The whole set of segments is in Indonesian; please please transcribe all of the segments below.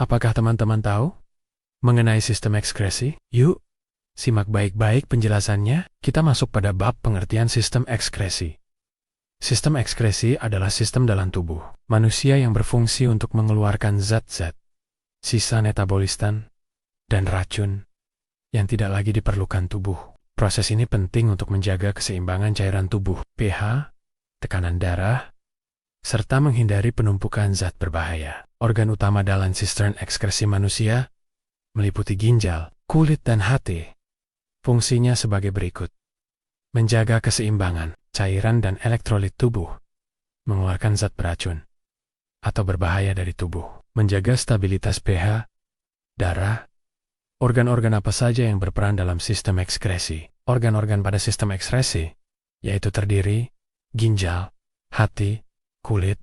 Apakah teman-teman tahu mengenai sistem ekskresi? Yuk, simak baik-baik penjelasannya. Kita masuk pada bab pengertian sistem ekskresi. Sistem ekskresi adalah sistem dalam tubuh manusia yang berfungsi untuk mengeluarkan zat-zat, sisa metabolisme, dan racun yang tidak lagi diperlukan tubuh. Proses ini penting untuk menjaga keseimbangan cairan tubuh, pH, tekanan darah, serta menghindari penumpukan zat berbahaya. Organ utama dalam sistem ekskresi manusia meliputi ginjal, kulit, dan hati. Fungsinya sebagai berikut: menjaga keseimbangan cairan dan elektrolit tubuh, mengeluarkan zat beracun atau berbahaya dari tubuh, menjaga stabilitas pH, darah. Organ-organ apa saja yang berperan dalam sistem ekskresi? Organ-organ pada sistem ekskresi yaitu terdiri ginjal, hati, kulit,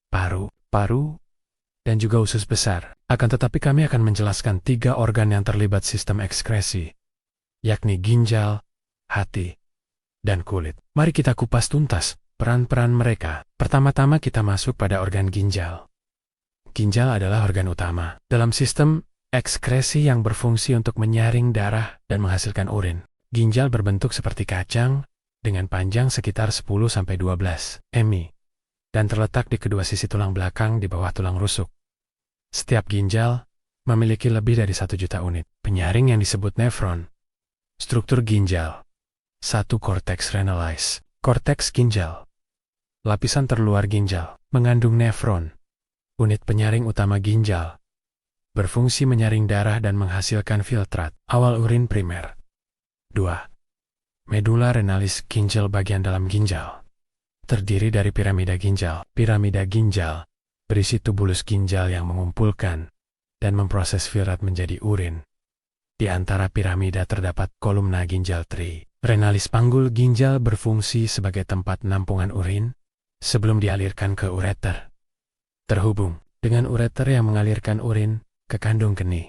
paru, dan juga usus besar. Akan tetapi kami akan menjelaskan 3 organ yang terlibat sistem ekskresi, yakni ginjal, hati, dan kulit. Mari kita kupas tuntas peran-peran mereka. Pertama-tama kita masuk pada organ ginjal. Ginjal adalah organ utama dalam sistem ekskresi yang berfungsi untuk menyaring darah dan menghasilkan urin. Ginjal berbentuk seperti kacang dengan panjang sekitar 10–12 mm dan terletak di kedua sisi tulang belakang di bawah tulang rusuk. Setiap ginjal memiliki lebih dari 1 juta unit penyaring yang disebut nefron. Struktur ginjal: 1. Korteks renalis. Korteks ginjal, lapisan terluar ginjal, mengandung nefron, unit penyaring utama ginjal, berfungsi menyaring darah dan menghasilkan filtrat awal urin primer. 2. Medula renalis, ginjal bagian dalam ginjal, terdiri dari piramida ginjal. Piramida ginjal berisi tubulus ginjal yang mengumpulkan dan memproses filtrat menjadi urin. Di antara piramida terdapat kolumna ginjal tri. Renalis panggul ginjal berfungsi sebagai tempat penampungan urin sebelum dialirkan ke ureter, terhubung dengan ureter yang mengalirkan urin ke kandung kemih.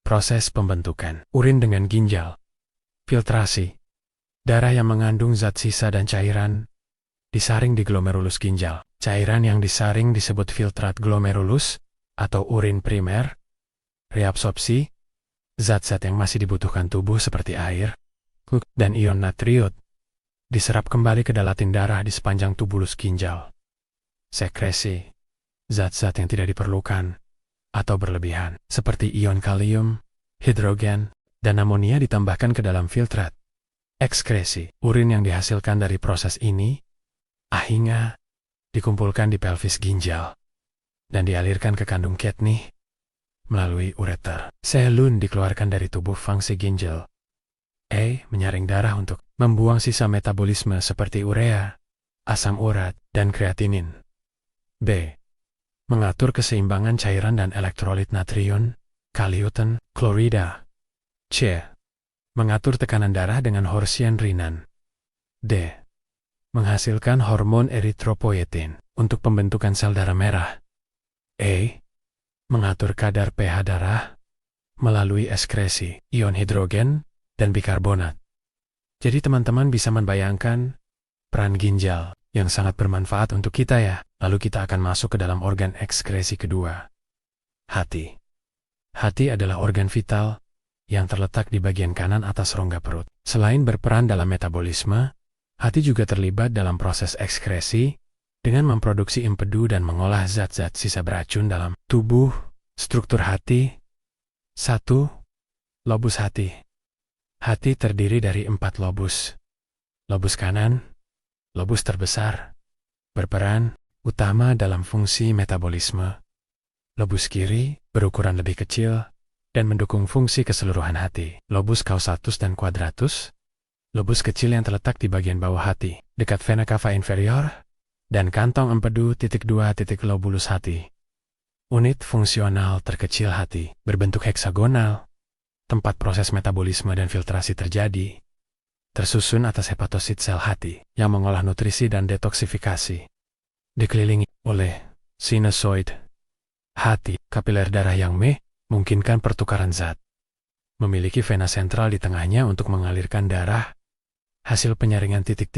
Proses pembentukan urin dengan ginjal. Filtrasi: darah yang mengandung zat sisa dan cairan disaring di glomerulus ginjal. Cairan yang disaring disebut filtrat glomerulus atau urin primer. Reabsorpsi: zat-zat yang masih dibutuhkan tubuh seperti air dan ion natrium diserap kembali ke dalatin darah di sepanjang tubulus ginjal. Sekresi: zat-zat yang tidak diperlukan atau berlebihan seperti ion kalium, hidrogen, dan amonia ditambahkan ke dalam filtrat. Ekskresi: urin yang dihasilkan dari proses ini akhirnya dikumpulkan di pelvis ginjal dan dialirkan ke kandung kemih melalui ureter. Selun dikeluarkan dari tubuh fungsi ginjal. Menyaring darah untuk membuang sisa metabolisme seperti urea, asam urat, dan kreatinin. B. Mengatur keseimbangan cairan dan elektrolit natrium, kalium, klorida. C. Mengatur tekanan darah dengan horsean renin. D. Menghasilkan hormon eritropoietin untuk pembentukan sel darah merah. E. Mengatur kadar pH darah melalui ekskresi ion hidrogen dan bikarbonat. Jadi teman-teman bisa membayangkan peran ginjal yang sangat bermanfaat untuk kita ya. Lalu kita akan masuk ke dalam organ ekskresi kedua. Hati. Hati adalah organ vital yang terletak di bagian kanan atas rongga perut. Selain berperan dalam metabolisme, hati juga terlibat dalam proses ekskresi dengan memproduksi empedu dan mengolah zat-zat sisa beracun dalam tubuh. Struktur hati. 1. Lobus hati. Hati terdiri dari 4 lobus. Lobus kanan, lobus terbesar, berperan utama dalam fungsi metabolisme. Lobus kiri berukuran lebih kecil dan mendukung fungsi keseluruhan hati. Lobus causatus dan quadratus, lobus kecil yang terletak di bagian bawah hati, dekat vena cava inferior, dan kantong empedu lobulus hati. Unit fungsional terkecil hati, berbentuk heksagonal, tempat proses metabolisme dan filtrasi terjadi, tersusun atas hepatosit sel hati yang mengolah nutrisi dan detoksifikasi. Dikelilingi oleh sinusoid hati, kapiler darah yang memungkinkan pertukaran zat. Memiliki vena sentral di tengahnya untuk mengalirkan darah. Hasil penyaringan titik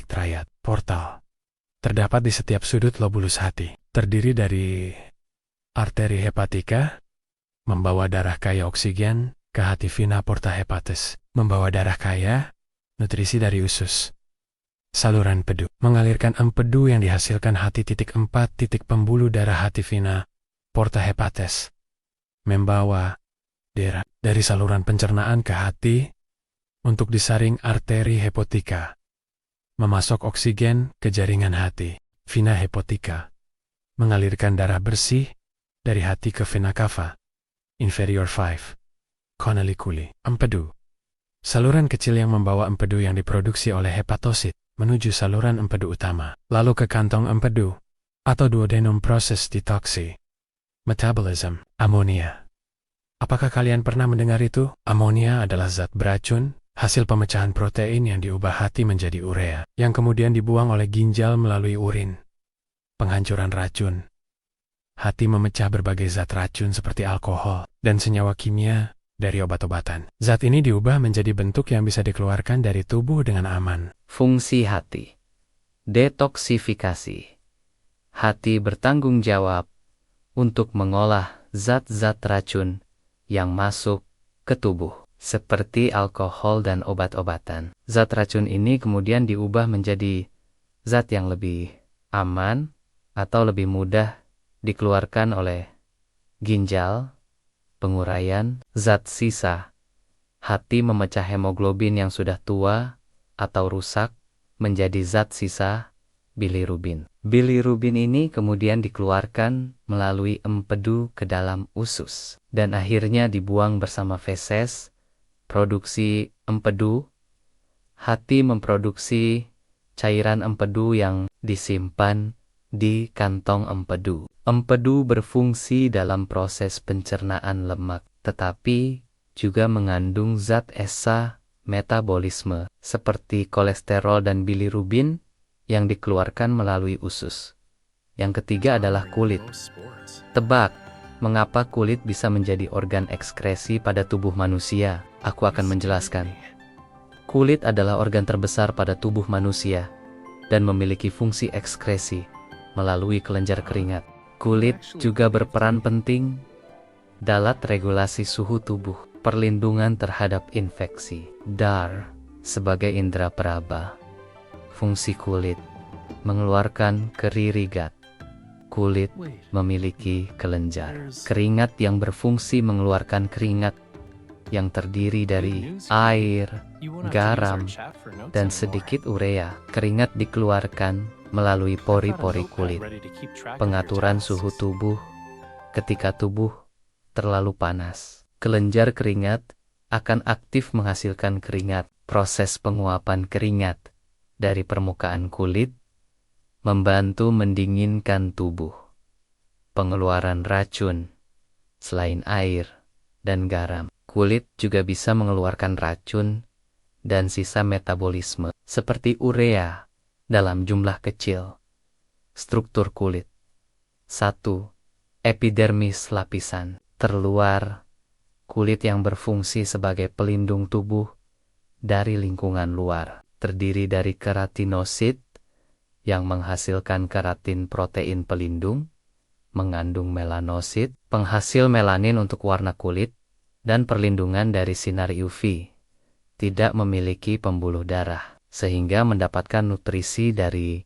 triad, portal, terdapat di setiap sudut lobulus hati. Terdiri dari arteri hepatika, membawa darah kaya oksigen ke hati vena porta hepatis, membawa darah kaya nutrisi dari usus. Saluran empedu mengalirkan empedu yang dihasilkan hati titik 4 titik pembuluh darah hati vena porta hepatis, membawa darah dari saluran pencernaan ke hati untuk disaring arteri hepatika, memasok oksigen ke jaringan hati, vena hepatika, mengalirkan darah bersih dari hati ke vena cava, inferior 5, conoliculi, empedu. Saluran kecil yang membawa empedu yang diproduksi oleh hepatosit menuju saluran empedu utama, lalu ke kantong empedu, atau duodenum proses detoksi. Metabolism, amonia. Apakah kalian pernah mendengar itu? Amonia adalah zat beracun, hasil pemecahan protein yang diubah hati menjadi urea, yang kemudian dibuang oleh ginjal melalui urin. Penghancuran racun. Hati memecah berbagai zat racun seperti alkohol dan senyawa kimia dari obat-obatan. Zat ini diubah menjadi bentuk yang bisa dikeluarkan dari tubuh dengan aman. Fungsi hati. Detoksifikasi. Hati bertanggung jawab untuk mengolah zat-zat racun yang masuk ke tubuh, seperti alkohol dan obat-obatan. Zat racun ini kemudian diubah menjadi zat yang lebih aman atau lebih mudah dikeluarkan oleh ginjal, penguraian, zat sisa. Hati memecah hemoglobin yang sudah tua atau rusak menjadi zat sisa bilirubin. Bilirubin ini kemudian dikeluarkan melalui empedu ke dalam usus dan akhirnya dibuang bersama feses. Produksi empedu. Hati memproduksi cairan empedu yang disimpan di kantong empedu. Empedu berfungsi dalam proses pencernaan lemak, tetapi juga mengandung zat esa metabolisme seperti kolesterol dan bilirubin yang dikeluarkan melalui usus. Yang ketiga adalah kulit. Tebak, mengapa kulit bisa menjadi organ ekskresi pada tubuh manusia? Aku akan menjelaskan. Kulit adalah organ terbesar pada tubuh manusia dan memiliki fungsi ekskresi melalui kelenjar keringat. Kulit juga berperan penting dalam regulasi suhu tubuh, perlindungan terhadap infeksi. Dar sebagai indera peraba. Fungsi kulit mengeluarkan keririgat. Kulit memiliki kelenjar. Keringat yang berfungsi mengeluarkan keringat yang terdiri dari air, garam, dan sedikit urea. Keringat dikeluarkan melalui pori-pori kulit. Pengaturan suhu tubuh ketika tubuh terlalu panas. Kelenjar keringat akan aktif menghasilkan keringat. Proses penguapan keringat dari permukaan kulit membantu mendinginkan tubuh. Pengeluaran racun selain air dan garam. Kulit juga bisa mengeluarkan racun dan sisa metabolisme seperti urea dalam jumlah kecil. Struktur kulit. 1. Epidermis lapisan terluar. Kulit yang berfungsi sebagai pelindung tubuh dari lingkungan luar. Terdiri dari keratinosit yang menghasilkan keratin protein pelindung, mengandung melanosit, penghasil melanin untuk warna kulit, dan perlindungan dari sinar UV. Tidak memiliki pembuluh darah, sehingga mendapatkan nutrisi dari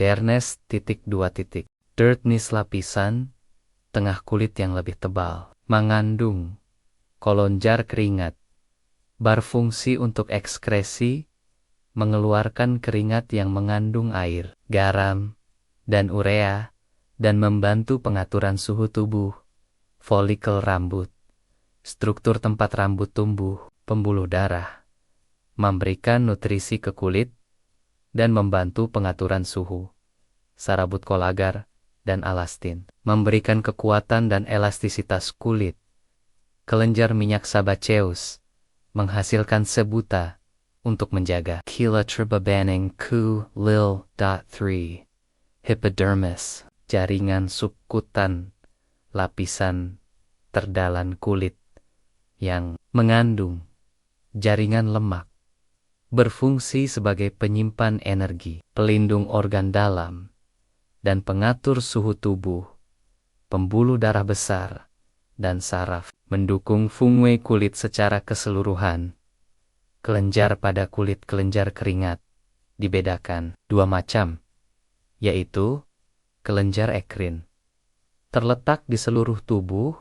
dermis.2. Dermis lapisan tengah kulit yang lebih tebal, mengandung kelenjar keringat, berfungsi untuk ekskresi, mengeluarkan keringat yang mengandung air, garam, dan urea, dan membantu pengaturan suhu tubuh, folikel rambut, struktur tempat rambut tumbuh, pembuluh darah, memberikan nutrisi ke kulit, dan membantu pengaturan suhu, sarabut kolager, dan elastin, memberikan kekuatan dan elastisitas kulit. Kelenjar minyak sebaceus menghasilkan sebuta untuk menjaga Chilatribabaning ku lil.3 Hypodermis, jaringan subkutan, lapisan terdalam kulit yang mengandung jaringan lemak, berfungsi sebagai penyimpan energi, pelindung organ dalam, dan pengatur suhu tubuh, pembuluh darah besar, dan saraf. mendukung fungsi kulit secara keseluruhan. Kelenjar pada kulit kelenjar keringat dibedakan dua macam, yaitu kelenjar ekrin, terletak di seluruh tubuh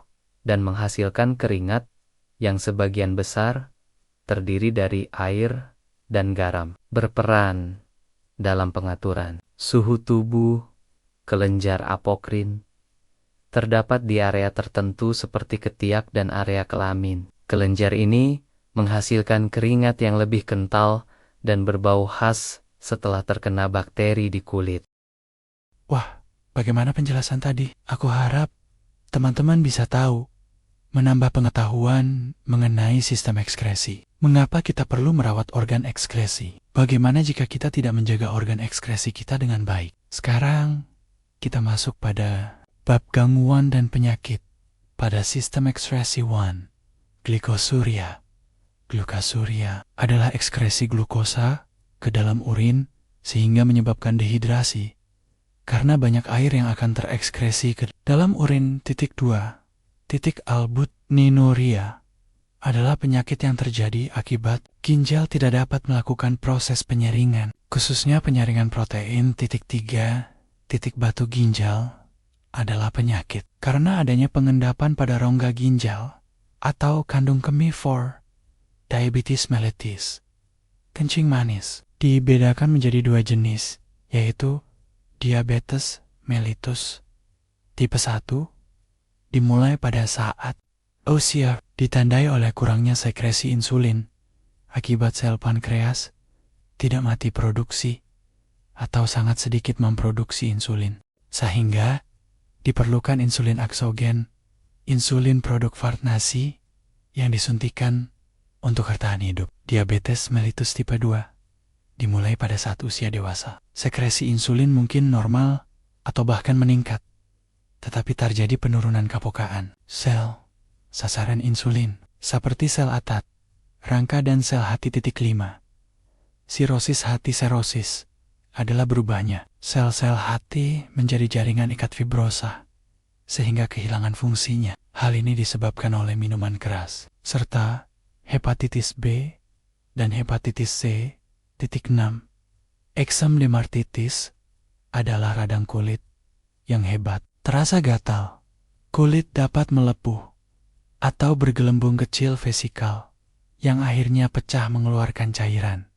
dan menghasilkan keringat yang sebagian besar terdiri dari air dan garam, berperan dalam pengaturan suhu tubuh. Kelenjar apokrin terdapat di area tertentu seperti ketiak dan area kelamin. Kelenjar ini menghasilkan keringat yang lebih kental dan berbau khas setelah terkena bakteri di kulit. Wah, bagaimana penjelasan tadi? Aku harap teman-teman bisa tahu, menambah pengetahuan mengenai sistem ekskresi. Mengapa kita perlu merawat organ ekskresi? Bagaimana jika kita tidak menjaga organ ekskresi kita dengan baik? Sekarang, kita masuk pada bab gangguan dan penyakit pada sistem ekskresi 1. Glikosuria. Glukasuria adalah ekskresi glukosa ke dalam urin sehingga menyebabkan dehidrasi karena banyak air yang akan terekskresi ke dalam urin. 2. Albuminuria adalah penyakit yang terjadi akibat ginjal tidak dapat melakukan proses penyaringan, khususnya penyaringan protein. 3. Batu ginjal adalah penyakit karena adanya pengendapan pada rongga ginjal atau kandung kemih. 4. Diabetes mellitus, kencing manis, dibedakan menjadi dua jenis, yaitu diabetes mellitus tipe 1 dimulai pada saat usia, ditandai oleh kurangnya sekresi insulin akibat sel pankreas tidak mati produksi atau sangat sedikit memproduksi insulin, sehingga diperlukan insulin aksogen, insulin produk farmasi yang disuntikan untuk bertahan hidup. Diabetes mellitus tipe 2 dimulai pada saat usia dewasa. Sekresi insulin mungkin normal atau bahkan meningkat, tetapi terjadi penurunan kepekaan sel sasaran insulin seperti sel atat, rangka dan sel hati. 5. Sirosis hati. Serosis adalah berubahnya sel-sel hati menjadi jaringan ikat fibrosa sehingga kehilangan fungsinya. Hal ini disebabkan oleh minuman keras serta hepatitis B dan hepatitis C. 6. Eksemdermatitis adalah radang kulit yang hebat. Terasa gatal, kulit dapat melepuh atau bergelembung kecil vesikal yang akhirnya pecah mengeluarkan cairan,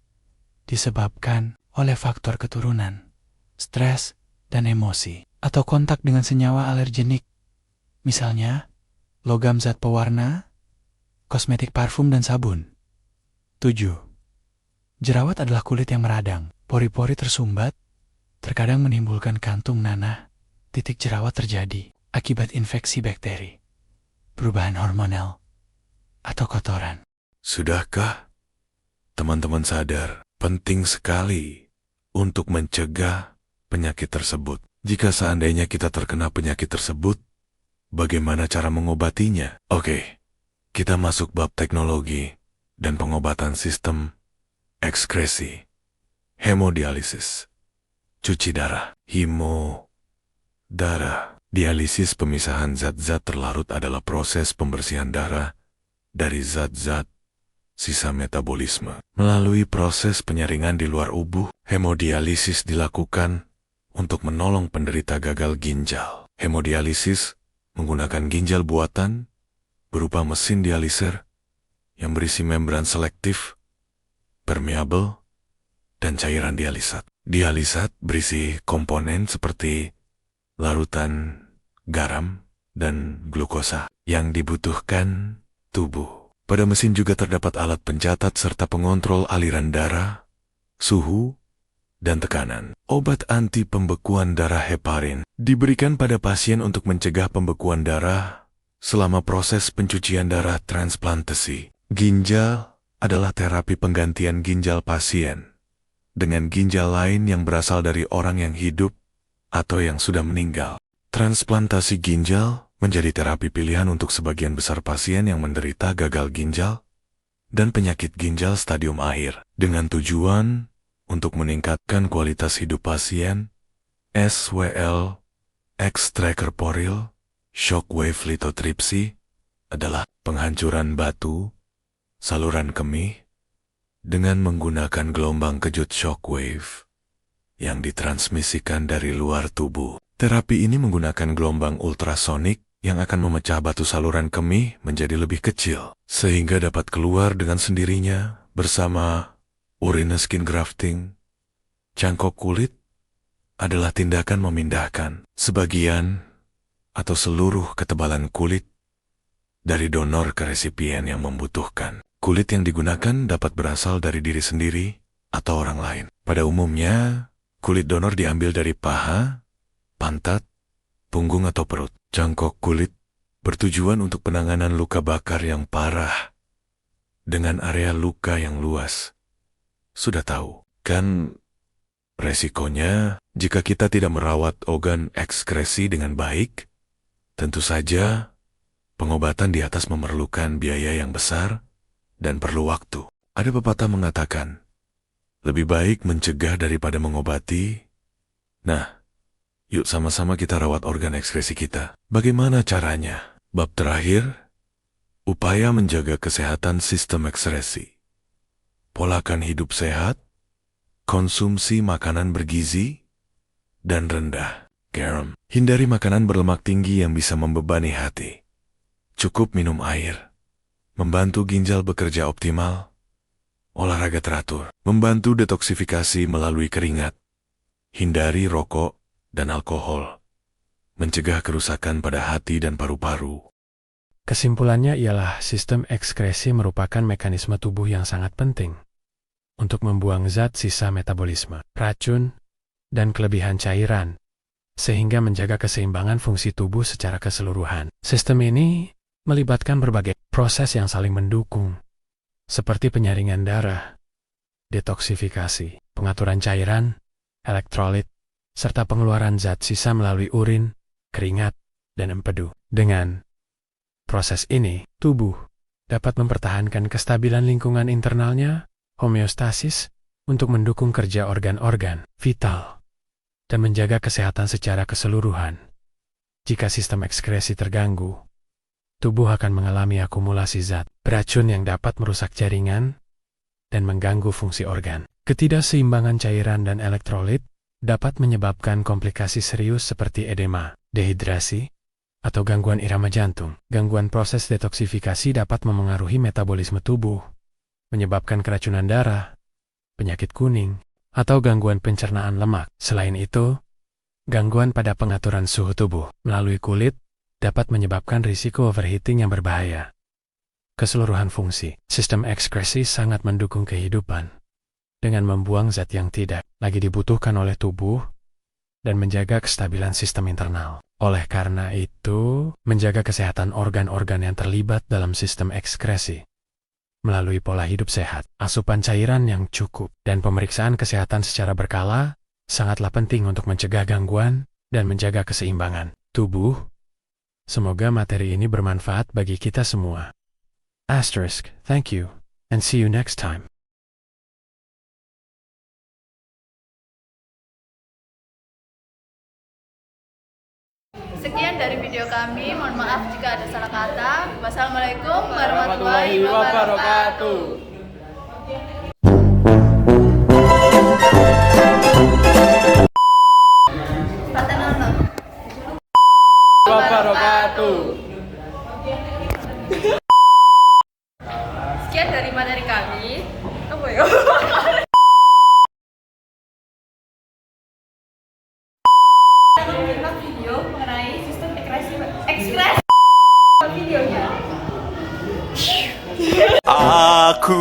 disebabkan oleh faktor keturunan, stres, dan emosi, atau kontak dengan senyawa alergenik, misalnya logam zat pewarna, kosmetik parfum, dan sabun. 7. Jerawat adalah kulit yang meradang, pori-pori tersumbat, terkadang menimbulkan kantung nanah. Jerawat terjadi akibat infeksi bakteri, perubahan hormonal, atau kotoran. Sudahkah teman-teman sadar penting sekali untuk mencegah penyakit tersebut? Jika seandainya kita terkena penyakit tersebut, bagaimana cara mengobatinya? Oke, kita masuk bab teknologi dan pengobatan sistem ekskresi. Hemodialisis, cuci darah, darah. Dialisis pemisahan zat-zat terlarut adalah proses pembersihan darah dari zat-zat sisa metabolisme. Melalui proses penyaringan di luar ubuh, hemodialisis dilakukan untuk menolong penderita gagal ginjal. Hemodialisis menggunakan ginjal buatan berupa mesin dialiser yang berisi membran selektif, permeabel, dan cairan dialisat. Dialisat berisi komponen seperti larutan garam dan glukosa yang dibutuhkan tubuh. Pada mesin juga terdapat alat pencatat serta pengontrol aliran darah, suhu, dan tekanan. Obat anti pembekuan darah heparin diberikan pada pasien untuk mencegah pembekuan darah selama proses pencucian darah transplantasi. Ginjal adalah terapi penggantian ginjal pasien dengan ginjal lain yang berasal dari orang yang hidup atau yang sudah meninggal. Transplantasi ginjal menjadi terapi pilihan untuk sebagian besar pasien yang menderita gagal ginjal dan penyakit ginjal stadium akhir, dengan tujuan untuk meningkatkan kualitas hidup pasien. SWL, extracorporeal shockwave lithotripsy, adalah penghancuran batu, saluran kemih, dengan menggunakan gelombang kejut shockwave yang ditransmisikan dari luar tubuh. Terapi ini menggunakan gelombang ultrasonik yang akan memecah batu saluran kemih menjadi lebih kecil, sehingga dapat keluar dengan sendirinya bersama urine skin grafting. Cangkok kulit adalah tindakan memindahkan sebagian atau seluruh ketebalan kulit dari donor ke resipien yang membutuhkan. Kulit yang digunakan dapat berasal dari diri sendiri atau orang lain. Pada umumnya, kulit donor diambil dari paha, pantat, punggung atau perut. Cangkok kulit bertujuan untuk penanganan luka bakar yang parah dengan area luka yang luas. Sudah tahu, kan resikonya jika kita tidak merawat organ ekskresi dengan baik? Tentu saja, pengobatan di atas memerlukan biaya yang besar dan perlu waktu. Ada pepatah mengatakan, lebih baik mencegah daripada mengobati. Nah, yuk sama-sama kita rawat organ ekskresi kita. Bagaimana caranya? Bab terakhir, upaya menjaga kesehatan sistem ekskresi. Polakan hidup sehat, konsumsi makanan bergizi, dan rendah garam. Hindari makanan berlemak tinggi yang bisa membebani hati. Cukup minum air. Membantu ginjal bekerja optimal. Olahraga teratur. Membantu detoksifikasi melalui keringat. Hindari rokok dan alkohol. Mencegah kerusakan pada hati dan paru-paru. Kesimpulannya ialah sistem ekskresi merupakan mekanisme tubuh yang sangat penting untuk membuang zat sisa metabolisme, racun, dan kelebihan cairan, sehingga menjaga keseimbangan fungsi tubuh secara keseluruhan. Sistem ini melibatkan berbagai proses yang saling mendukung, seperti penyaringan darah, detoksifikasi, pengaturan cairan, elektrolit, serta pengeluaran zat sisa melalui urin, keringat, dan empedu. Dengan proses ini, tubuh dapat mempertahankan kestabilan lingkungan internalnya, homeostasis, untuk mendukung kerja organ-organ vital dan menjaga kesehatan secara keseluruhan. Jika sistem ekskresi terganggu, tubuh akan mengalami akumulasi zat beracun yang dapat merusak jaringan dan mengganggu fungsi organ. Ketidakseimbangan cairan dan elektrolit dapat menyebabkan komplikasi serius seperti edema, dehidrasi, atau gangguan irama jantung. Gangguan proses detoksifikasi dapat memengaruhi metabolisme tubuh, menyebabkan keracunan darah, penyakit kuning, atau gangguan pencernaan lemak. Selain itu, gangguan pada pengaturan suhu tubuh melalui kulit dapat menyebabkan risiko overheating yang berbahaya. Keseluruhan fungsi sistem ekskresi sangat mendukung kehidupan dengan membuang zat yang tidak lagi dibutuhkan oleh tubuh dan menjaga kestabilan sistem internal. Oleh karena itu, menjaga kesehatan organ-organ yang terlibat dalam sistem ekskresi melalui pola hidup sehat, asupan cairan yang cukup, dan pemeriksaan kesehatan secara berkala sangatlah penting untuk mencegah gangguan dan menjaga keseimbangan tubuh. Semoga materi ini bermanfaat bagi kita semua. Thank you, and see you next time. Sekian dari video kami, mohon maaf jika ada salah kata. Wassalamualaikum warahmatullahi wabarakatuh. Sekian dari materi kami. Apa ya? Menyimak video mengenai sistem ekskresi videonya. Aku